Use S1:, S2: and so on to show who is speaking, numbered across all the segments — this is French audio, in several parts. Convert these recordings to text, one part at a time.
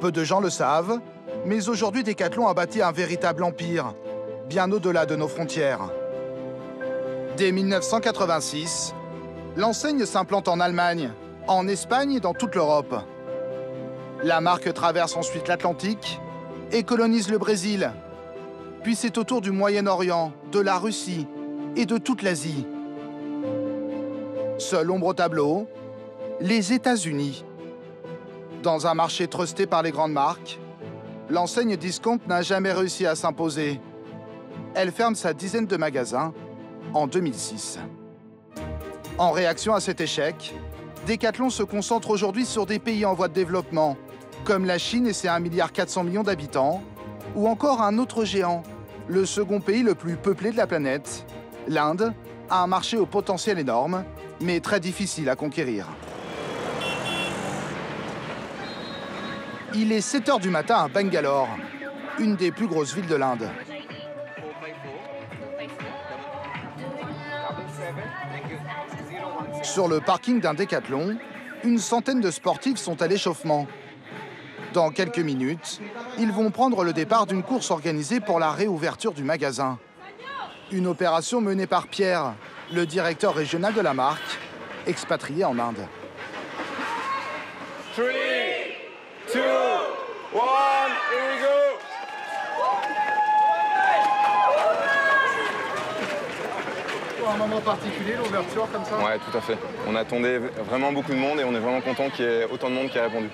S1: Peu de gens le savent, mais aujourd'hui Decathlon a bâti un véritable empire, bien au-delà de nos frontières. Dès 1986, l'enseigne s'implante en Allemagne, en Espagne et dans toute l'Europe. La marque traverse ensuite l'Atlantique et colonise le Brésil. Puis c'est au tour du Moyen-Orient, de la Russie et de toute l'Asie. Seule ombre au tableau, les États-Unis. Dans un marché trusté par les grandes marques, l'enseigne Discount n'a jamais réussi à s'imposer. Elle ferme sa dizaine de magasins en 2006. En réaction à cet échec, Decathlon se concentre aujourd'hui sur des pays en voie de développement, comme la Chine et ses 1,4 milliard d'habitants, ou encore un autre géant, le second pays le plus peuplé de la planète, l'Inde, a un marché au potentiel énorme, mais très difficile à conquérir. Il est 7 h du matin à Bangalore, une des plus grosses villes de l'Inde. Sur le parking d'un Decathlon, une centaine de sportifs sont à l'échauffement. Dans quelques minutes, ils vont prendre le départ d'une course organisée pour la réouverture du magasin. Une opération menée par Pierre, le directeur régional de la marque, expatrié en Inde.
S2: 3, 2, 1, here we go!
S1: Pour un moment particulier, l'ouverture comme ça?
S2: Ouais, tout à fait. On attendait vraiment beaucoup de monde et on est vraiment content qu'il y ait autant de monde qui a répondu.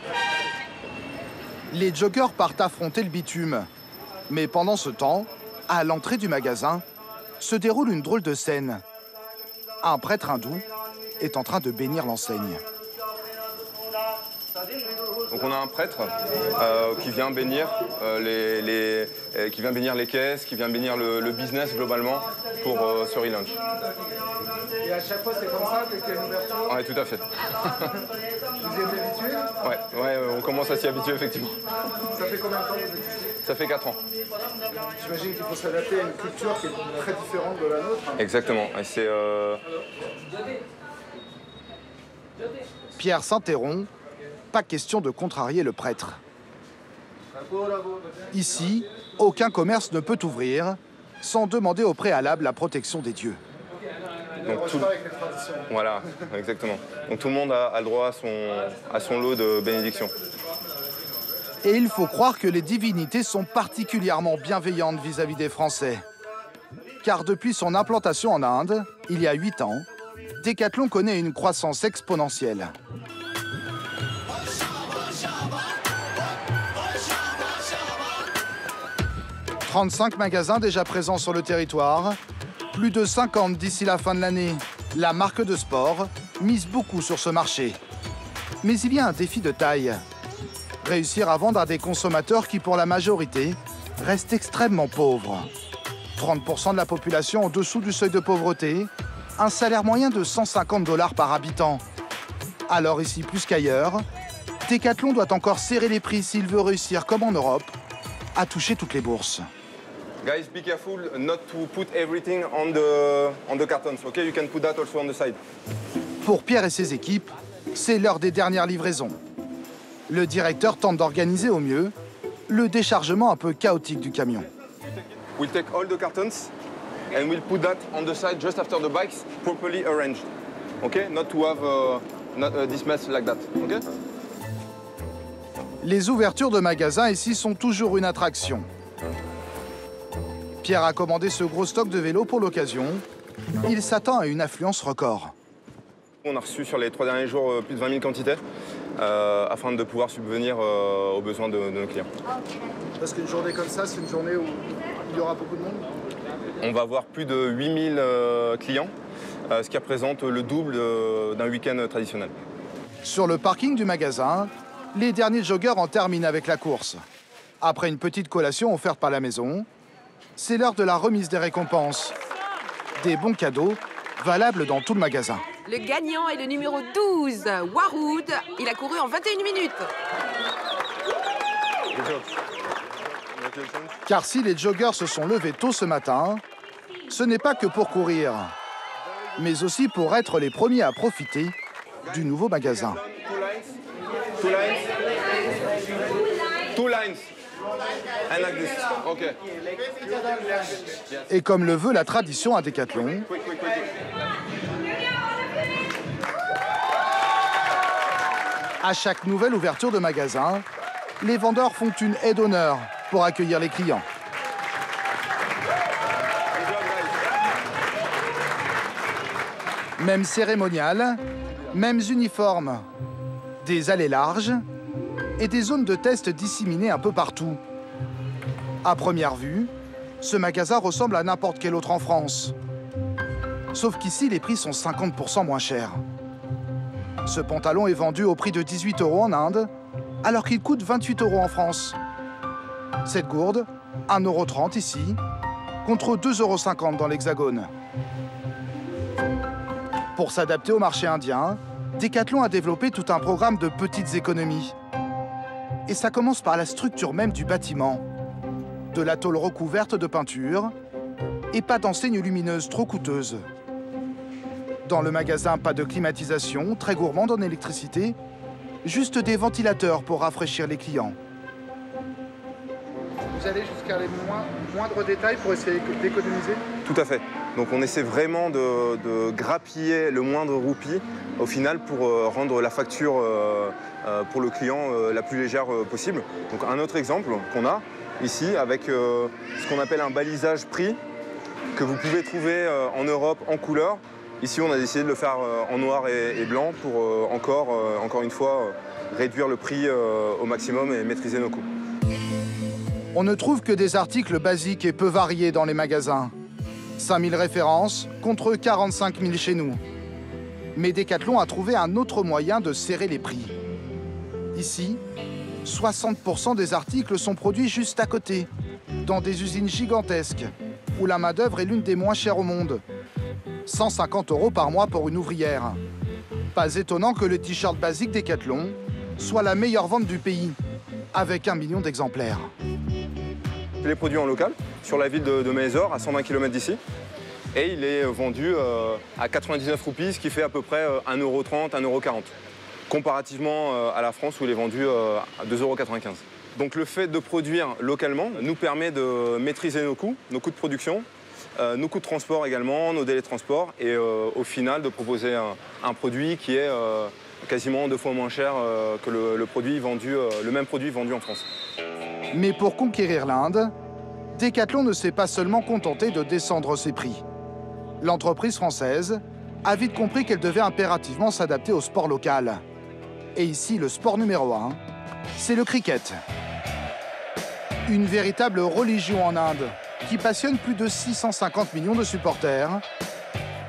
S1: Les joggers partent affronter le bitume. Mais pendant ce temps, à l'entrée du magasin, se déroule une drôle de scène. Un prêtre hindou est en train de bénir l'enseigne.
S2: Donc on a un prêtre qui vient bénir qui vient bénir les caisses, qui vient bénir le business globalement pour ce relaunch.
S1: Et à chaque fois c'est comme ça dès qu'il y a une ouverture?
S2: Ouais, tout à fait.
S1: Vous êtes habitué?
S2: Ouais, on commence à s'y habituer effectivement.
S1: Ça fait combien de temps?
S2: Ça fait 4 ans.
S1: J'imagine qu'il faut s'adapter à une culture qui est très différente de la nôtre.
S2: Exactement. Et c'est
S1: Pierre s'interrompt. Pas question de contrarier le prêtre. Ici, aucun commerce ne peut ouvrir sans demander au préalable la protection des dieux.
S2: Donc, voilà, exactement. Donc tout le monde a le droit à son lot de bénédictions.
S1: Et il faut croire que les divinités sont particulièrement bienveillantes vis-à-vis des Français. Car depuis son implantation en Inde, il y a 8 ans, Decathlon connaît une croissance exponentielle. 35 magasins déjà présents sur le territoire, plus de 50 d'ici la fin de l'année. La marque de sport mise beaucoup sur ce marché. Mais il y a un défi de taille. Réussir à vendre à des consommateurs qui, pour la majorité, restent extrêmement pauvres. 30% de la population en dessous du seuil de pauvreté, un salaire moyen de 150 $ par habitant. Alors ici, plus qu'ailleurs, Decathlon doit encore serrer les prix s'il veut réussir, comme en Europe, à toucher toutes les bourses.
S2: Guys, be careful not to put everything on the cartons, okay? You can put that also on the side.
S1: Pour Pierre et ses équipes, c'est l'heure des dernières livraisons. Le directeur tente d'organiser au mieux le déchargement un peu chaotique du camion.
S2: We'll take all the cartons and we'll put that on the side just after the bikes, properly arranged. Okay? Not to have this mess like that, okay?
S1: Les ouvertures de magasins ici sont toujours une attraction. Pierre a commandé ce gros stock de vélos pour l'occasion. Il s'attend à une affluence record.
S2: On a reçu sur les 3 derniers jours plus de 20 000 quantités afin de pouvoir subvenir aux besoins de nos clients.
S1: Parce qu'une journée comme ça, c'est une journée où il y aura beaucoup de monde?
S2: On va avoir plus de 8 000 clients, ce qui représente le double d'un week-end traditionnel.
S1: Sur le parking du magasin, les derniers joggeurs en terminent avec la course. Après une petite collation offerte par la maison, c'est l'heure de la remise des récompenses. Des bons cadeaux valables dans tout le magasin.
S3: Le gagnant est le numéro 12, Waroud. Il a couru en 21 minutes.
S1: Car si les joggeurs se sont levés tôt ce matin, ce n'est pas que pour courir, mais aussi pour être les premiers à profiter du nouveau magasin.
S2: 2 lines. And like this. Okay.
S1: Et comme le veut la tradition à Decathlon,
S2: Quick.
S1: à chaque nouvelle ouverture de magasin, les vendeurs font une aide d'honneur pour accueillir les clients. Même cérémonial, mêmes uniformes, des allées larges et des zones de test disséminées un peu partout. À première vue, ce magasin ressemble à n'importe quel autre en France. Sauf qu'ici, les prix sont 50% moins chers. Ce pantalon est vendu au prix de 18 € en Inde, alors qu'il coûte 28 € en France. Cette gourde, 1,30 € ici, contre 2,50 € dans l'Hexagone. Pour s'adapter au marché indien, Decathlon a développé tout un programme de petites économies. Et ça commence par la structure même du bâtiment. De la tôle recouverte de peinture et pas d'enseigne lumineuse trop coûteuse. Dans le magasin, pas de climatisation, très gourmande en électricité, juste des ventilateurs pour rafraîchir les clients. Vous allez jusqu'à les moindres détails pour essayer d'économiser ?
S2: Tout à fait. Donc on essaie vraiment de grappiller le moindre roupie au final pour rendre la facture pour le client la plus légère possible. Donc un autre exemple qu'on a ici avec ce qu'on appelle un balisage prix que vous pouvez trouver en Europe en couleur. Ici on a décidé de le faire en noir et blanc pour encore une fois réduire le prix au maximum et maîtriser nos coûts.
S1: On ne trouve que des articles basiques et peu variés dans les magasins. 5000 références contre 45 000 chez nous. Mais Decathlon a trouvé un autre moyen de serrer les prix. Ici, 60% des articles sont produits juste à côté, dans des usines gigantesques, où la main-d'œuvre est l'une des moins chères au monde. 150 € par mois pour une ouvrière. Pas étonnant que le t-shirt basique Decathlon soit la meilleure vente du pays, avec 1 million d'exemplaires.
S2: Il est produit en local, sur la ville de Mysore, à 120 km d'ici. Et il est vendu à 99 roupies, ce qui fait à peu près 1,30 €, 1,40 €. Comparativement à la France où il est vendu à 2,95 €. Donc le fait de produire localement nous permet de maîtriser nos coûts de production, nos coûts de transport également, nos délais de transport et au final de proposer un produit qui est quasiment 2 fois moins cher que le même produit vendu en France.
S1: Mais pour conquérir l'Inde, Decathlon ne s'est pas seulement contenté de descendre ses prix. L'entreprise française a vite compris qu'elle devait impérativement s'adapter au sport local. Et ici, le sport numéro 1, c'est le cricket. Une véritable religion en Inde qui passionne plus de 650 millions de supporters.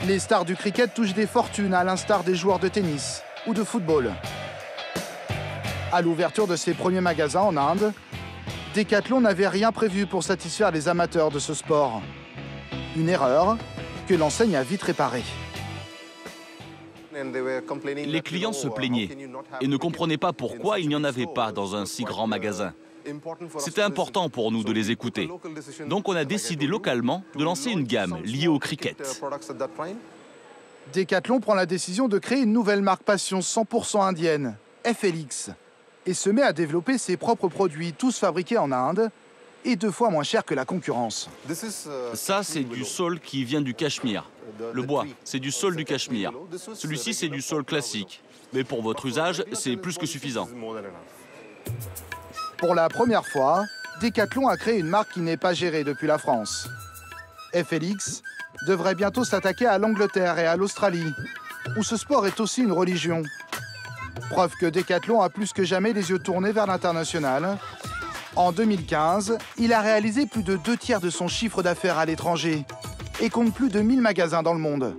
S1: Les stars du cricket touchent des fortunes à l'instar des joueurs de tennis ou de football. À l'ouverture de ses premiers magasins en Inde, Decathlon n'avait rien prévu pour satisfaire les amateurs de ce sport. Une erreur que l'enseigne a vite réparée.
S4: Les clients se plaignaient et ne comprenaient pas pourquoi il n'y en avait pas dans un si grand magasin. C'était important pour nous de les écouter. Donc on a décidé localement de lancer une gamme liée au cricket.
S1: Decathlon prend la décision de créer une nouvelle marque passion 100% indienne, FLX, et se met à développer ses propres produits, tous fabriqués en Inde, et 2 fois moins chers que la concurrence.
S4: Ça, c'est du saule qui vient du Cachemire. Le bois, c'est du saule du Cachemire. Celui-ci, c'est du saule classique. Mais pour votre usage, c'est plus que suffisant.
S1: Pour la première fois, Decathlon a créé une marque qui n'est pas gérée depuis la France. FLX devrait bientôt s'attaquer à l'Angleterre et à l'Australie, où ce sport est aussi une religion. Preuve que Decathlon a plus que jamais les yeux tournés vers l'international. En 2015, il a réalisé plus de 2 tiers de son chiffre d'affaires à l'étranger et compte plus de 1000 magasins dans le monde.